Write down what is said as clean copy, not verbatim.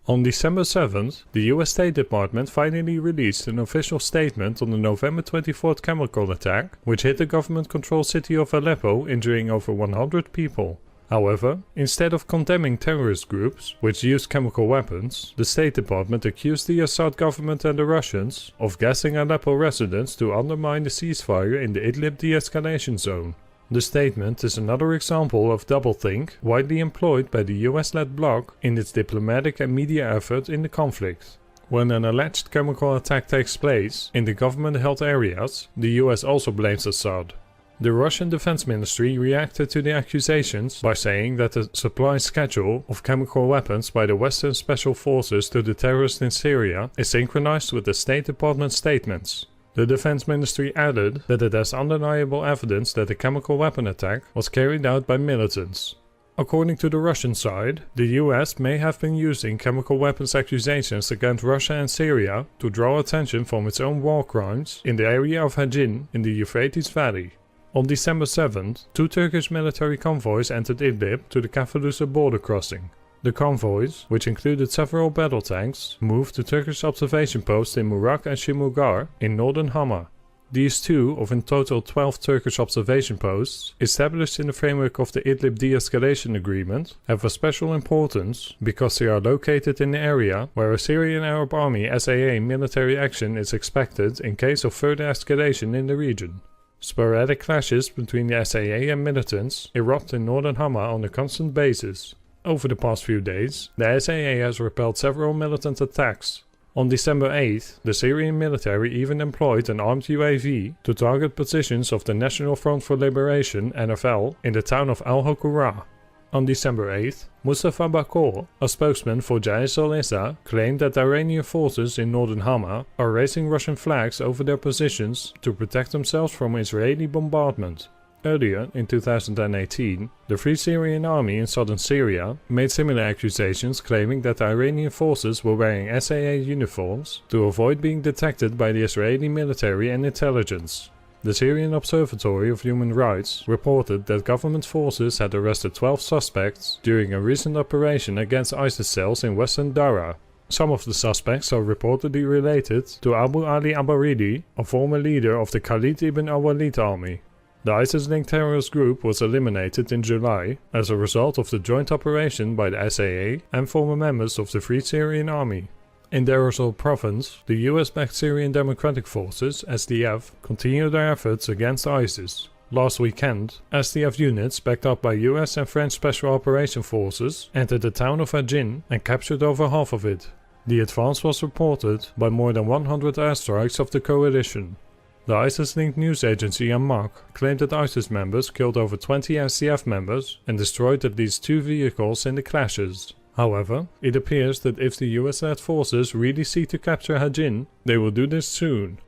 On December 7th, the US State Department finally released an official statement on the November 24th chemical attack, which hit the government-controlled city of Aleppo, injuring over 100 people. However, instead of condemning terrorist groups, which used chemical weapons, the State Department accused the Assad government and the Russians of gassing Aleppo residents to undermine the ceasefire in the Idlib de-escalation zone. The statement is another example of doublethink widely employed by the US-led bloc in its diplomatic and media effort in the conflict. When an alleged chemical attack takes place in the government-held areas, the US also blames Assad. The Russian Defense Ministry reacted to the accusations by saying that the supply schedule of chemical weapons by the Western Special Forces to the terrorists in Syria is synchronized with the State Department statements. The Defense Ministry added that it has undeniable evidence that the chemical weapon attack was carried out by militants. According to the Russian side, the US may have been using chemical weapons accusations against Russia and Syria to draw attention from its own war crimes in the area of Hajin in the Euphrates Valley. On December 7th, 2 Turkish military convoys entered Idlib to the Kafaluzza border crossing. The convoys, which included several battle tanks, moved to Turkish observation posts in Murak and Shimugar in northern Hama. These 2 of in total 12 Turkish observation posts, established in the framework of the Idlib de-escalation agreement, have a special importance because they are located in the area where a Syrian Arab Army SAA military action is expected in case of further escalation in the region. Sporadic clashes between the SAA and militants erupt in northern Hama on a constant basis. Over the past few days, the SAA has repelled several militant attacks. On December 8th, the Syrian military even employed an armed UAV to target positions of the National Front for Liberation (NFL) in the town of al-Hokura. On December 8th, Mustafa Bakor, a spokesman for Jaish al-Izza, claimed that Iranian forces in northern Hama are raising Russian flags over their positions to protect themselves from Israeli bombardment. Earlier, in 2018, the Free Syrian Army in southern Syria made similar accusations claiming that the Iranian forces were wearing SAA uniforms to avoid being detected by the Israeli military and intelligence. The Syrian Observatory of Human Rights reported that government forces had arrested 12 suspects during a recent operation against ISIS cells in western Daraa. Some of the suspects are reportedly related to Abu Ali Abaridi, a former leader of the Khalid ibn al-Walid army. The ISIS-linked terrorist group was eliminated in July as a result of the joint operation by the SAA and former members of the Free Syrian Army. In Deir ez-Zor province, the US-backed Syrian Democratic Forces (SDF) continue their efforts against ISIS. Last weekend, SDF units backed up by US and French Special Operation Forces entered the town of Hajin and captured over half of it. The advance was reported by more than 100 airstrikes of the coalition. The ISIS-linked news agency Amaq claimed that ISIS members killed over 20 SDF members and destroyed at least 2 vehicles in the clashes. However, it appears that if the US-led forces really seek to capture Hajin, they will do this soon.